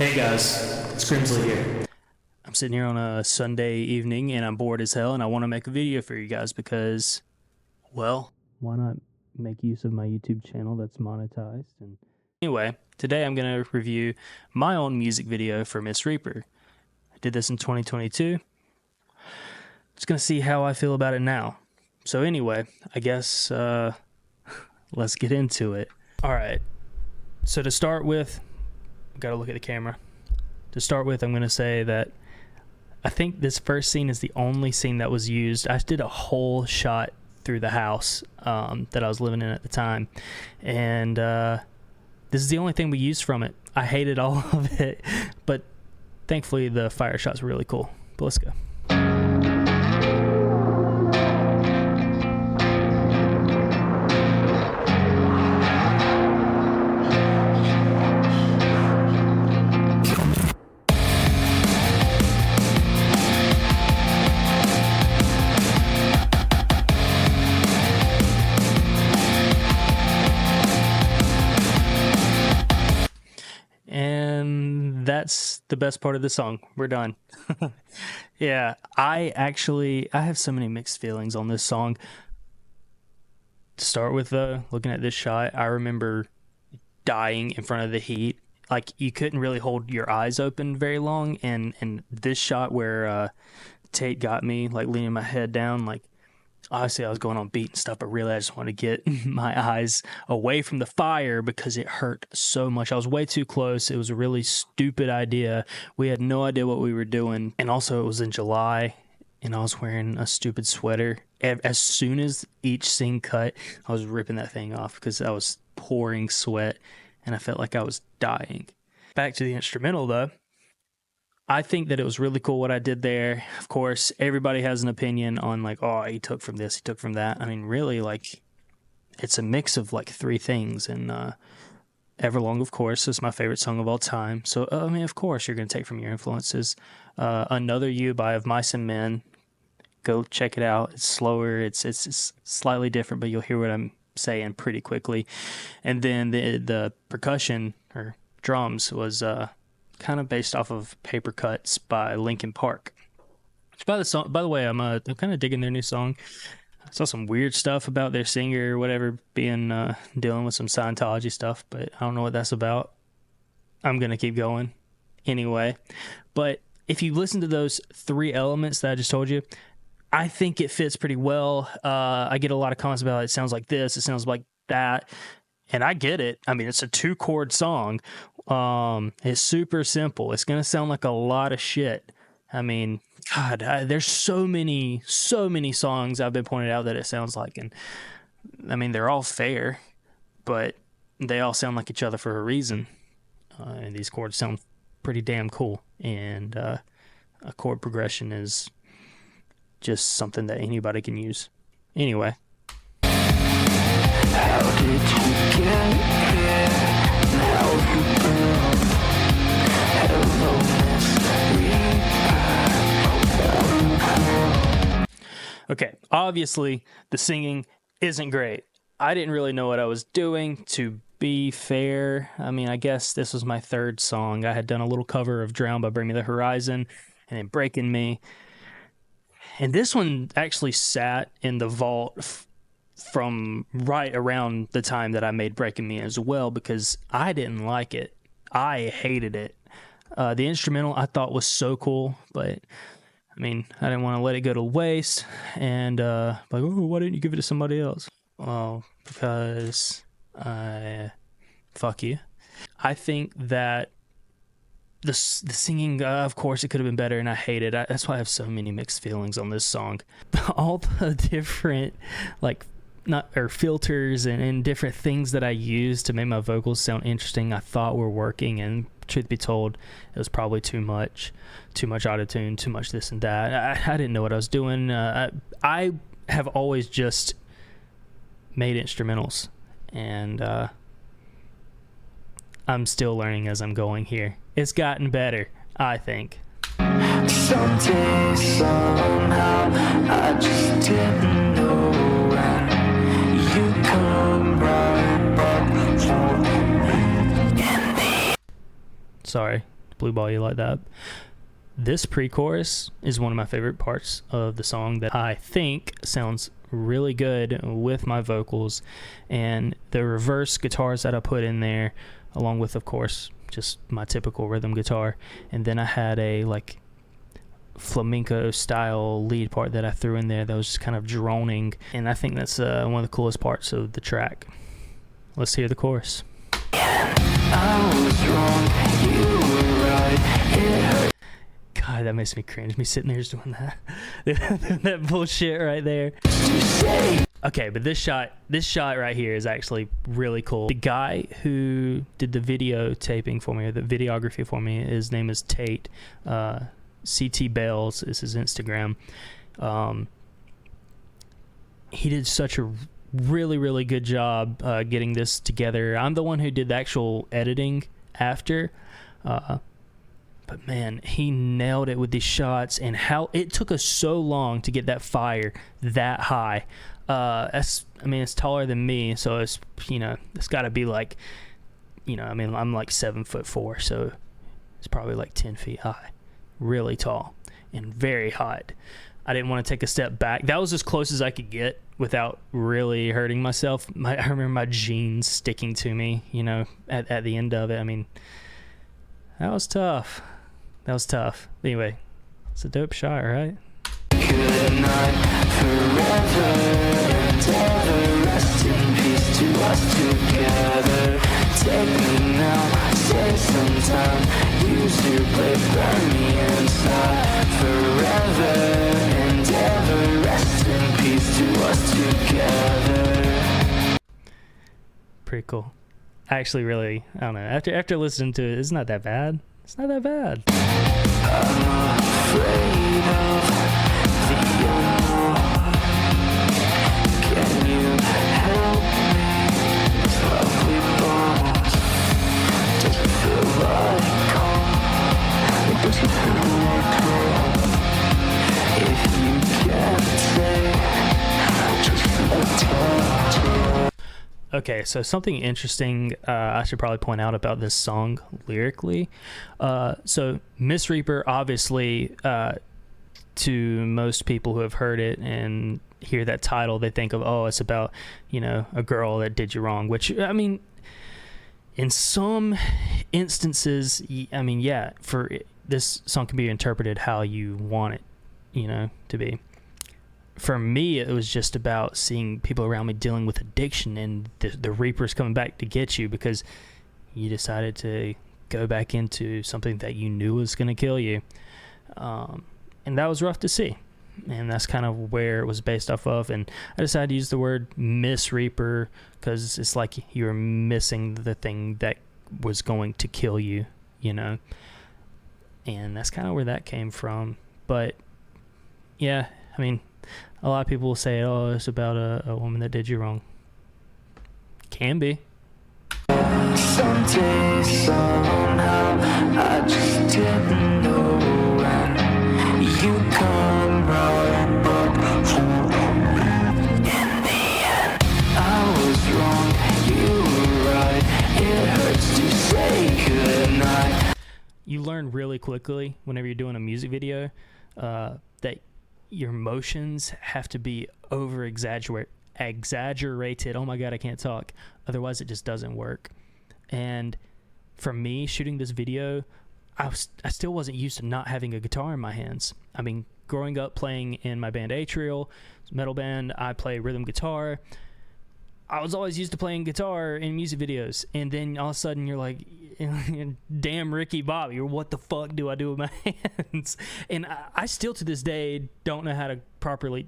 Hey guys, it's Grimzlee here. I'm sitting here on a Sunday evening and I'm bored as hell and I want to make a video for you guys because, well, why not make use of my YouTube channel that's monetized? And anyway, today I'm going to review my own music video for Miss Reaper. I did this in 2022. Just going to see how I feel about it now. So anyway, I guess let's get into it. All right. So to start with, got to look at the camera. To start with, I'm going to say that I think this first scene is the only scene that was used. I did a whole shot through the house that I was living in at the time, and this is the only thing we used from it. I hated all of it, but thankfully the fire shots were really cool. But let's go. And that's the best part of the song. We're done. Yeah, I have so many mixed feelings on this song. To start with, though, looking at this shot, I remember dying in front of the heat. Like, you couldn't really hold your eyes open very long, and this shot where Tate got me, like, leaning my head down, like, obviously I was going on beat and stuff, but really I just wanted to get my eyes away from the fire because it hurt so much. I was way too close. It was a really stupid idea. We had no idea what we were doing. And also it was in July and I was wearing a stupid sweater. As soon as each scene cut, I was ripping that thing off because I was pouring sweat and I felt like I was dying. Back to the instrumental though. I think that it was really cool what I did there. Of course, everybody has an opinion on like, oh, he took from this, he took from that. I mean, really, like, it's a mix of like three things. And Everlong, of course, is my favorite song of all time. So, I mean, of course, you're going to take from your influences. Another You by Of Mice and Men. Go check it out. It's slower. It's slightly different, but you'll hear what I'm saying pretty quickly. And then the percussion or drums was kind of based off of Paper Cuts by Linkin Park. By the way, I'm kind of digging their new song. I saw some weird stuff about their singer or whatever being dealing with some Scientology stuff, but I don't know what that's about. I'm gonna keep going anyway. But if you listen to those three elements that I just told you, I think it fits pretty well. I get a lot of comments about it sounds like this, it sounds like that. And I get it. I mean, it's a 2-chord song. It's super simple. It's going to sound like a lot of shit. I mean, God, there's so many songs I've been pointed out that it sounds like. And I mean, they're all fair, but they all sound like each other for a reason. And these chords sound pretty damn cool. And a chord progression is just something that anybody can use. Anyway. How did you get here? Now you burn. Hello, Miss Reaper. Okay, obviously the singing isn't great. I didn't really know what I was doing, to be fair. I mean, I guess this was my third song. I had done a little cover of Drown by Bring Me the Horizon and then Breaking Me. And this one actually sat in the vault from right around the time that I made Breaking Me as well, because I didn't like it. I hated it. The instrumental I thought was so cool, but I mean, I didn't want to let it go to waste. And like, oh, why didn't you give it to somebody else? Well, because fuck you. I think that the singing, of course, it could have been better, and I hate it. That's why I have so many mixed feelings on this song. All the different filters and different things that I used to make my vocals sound interesting, I thought were working, and truth be told, it was probably too much auto-tune, too much this and that. I didn't know what I was doing. I have always just made instrumentals, and I'm still learning as I'm going here. It's gotten better, I think. Someday, somehow, I just didn't know when you come right back for me. Sorry. blue ball you like that. This pre-chorus is one of my favorite parts of the song that I think sounds really good with my vocals, and the reverse guitars that I put in there, along with, of course, just my typical rhythm guitar. And then I had a like flamenco style lead part that I threw in there that was just kind of droning, and I think that's one of the coolest parts of the track. Let's hear the chorus. I was wrong, you were right. It hurt. God, that makes me cringe. Me sitting there just doing that, that bullshit right there. Okay, but this shot right here is actually really cool. The guy who did the video taping for me, or the videography for me, his name is Tate. CT Bales is his Instagram. He did such a really good job getting this together. I'm the one who did the actual editing after. But man, he nailed it with these shots, and how it took us so long to get that fire that high. It's taller than me, so it's got to be like, I'm like 7'4", so it's probably like 10 feet high, really tall and very hot. I didn't want to take a step back. That was as close as I could get without really hurting myself. I remember my jeans sticking to me, at the end of it. I mean, that was tough. Anyway, it's a dope shot, right? Good night, forever and ever. Rest in peace to us together. Take me now, save some time. Use your blade, burn me inside. Forever and ever. Rest in peace to us together. Pretty cool. Actually, really, I don't know. After listening to it, it's not that bad. It's not that bad. I'm afraid of the unknown. Can you help me? These lovely bones. Does it feel like home? Does it feel like home? If you can't say, just feel touch. Okay, so something interesting I should probably point out about this song lyrically. So Miss Reaper, obviously, to most people who have heard it and hear that title, they think of, oh, it's about, a girl that did you wrong, which, I mean, in some instances, for this song can be interpreted how you want it, to be. For me, it was just about seeing people around me dealing with addiction, and the Reaper's coming back to get you because you decided to go back into something that you knew was going to kill you. And that was rough to see. And that's kind of where it was based off of. And I decided to use the word Miss Reaper because it's like you're missing the thing that was going to kill you, And that's kind of where that came from. But, yeah, I mean, a lot of people will say, oh, it's about a woman that did you wrong. Can be. Someday, somehow, I just didn't know when you come right back for me. In the end, I was wrong, you were right. It hurts to say goodnight. You learn really quickly whenever you're doing a music video that your emotions have to be exaggerated. Oh my God, I can't talk. Otherwise, it just doesn't work. And for me, shooting this video, I still wasn't used to not having a guitar in my hands. I mean, growing up playing in my band Atrial, metal band, I play rhythm guitar. I was always used to playing guitar in music videos, and then all of a sudden you're like, damn Ricky Bobby, or what the fuck do I do with my hands? And I still to this day don't know how to properly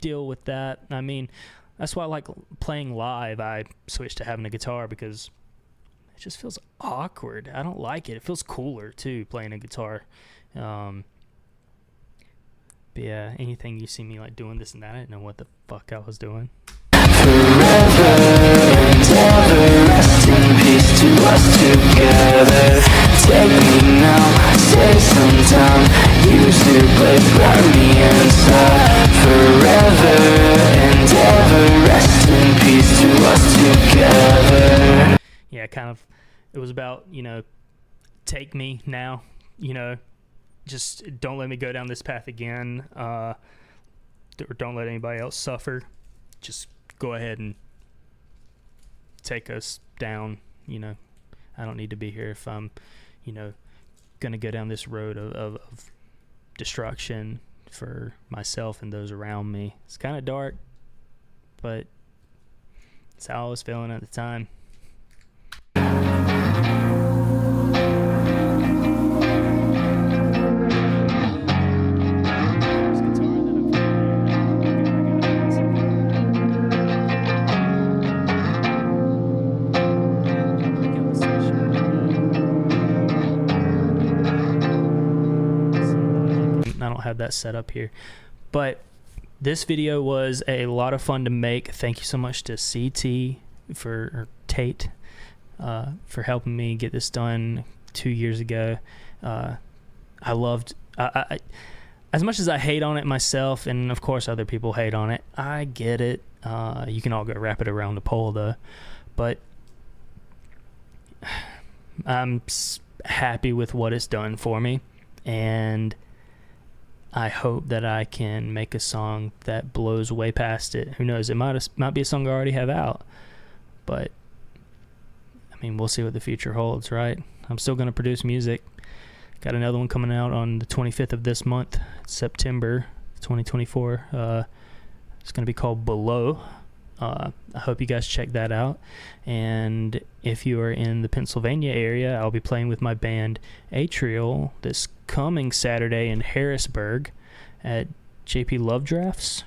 deal with that. I mean, that's why I like playing live. I switched to having a guitar because it just feels awkward. I don't like it. It feels cooler too, playing a guitar. But yeah, anything you see me like doing this and that, I didn't know what the fuck I was doing. Forever and ever, rest in peace to us together. Take me now, save some time. Use your blade, burn me inside. Forever and ever, rest in peace to us together. Yeah, kind of. It was about take me now, just don't let me go down this path again, or don't let anybody else suffer. Just go ahead and take us down. I don't need to be here if I'm, going to go down this road of destruction for myself and those around me. It's kind of dark, but it's how I was feeling at the time. I don't have that set up here, but this video was a lot of fun to make. Thank you so much to Tate for helping me get this done 2 years ago. I loved as much as I hate on it myself, and of course other people hate on it. I get it. You can all go wrap it around the pole though, but I'm happy with what it's done for me, and I hope that I can make a song that blows way past it. Who knows? It might be a song I already have out, but I mean, we'll see what the future holds, right? I'm still going to produce music. Got another one coming out on the 25th of this month, September 2024. It's going to be called Below. I hope you guys check that out. And if you are in the Pennsylvania area, I'll be playing with my band Atrial this coming Saturday in Harrisburg at JB Love Drafts.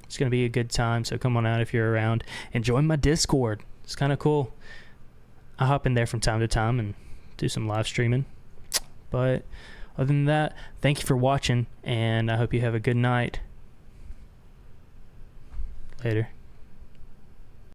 It's going to be a good time, so come on out if you're around and join my Discord. It's kind of cool. I hop in there from time to time and do some live streaming. But other than that, thank you for watching, and I hope you have a good night. Later.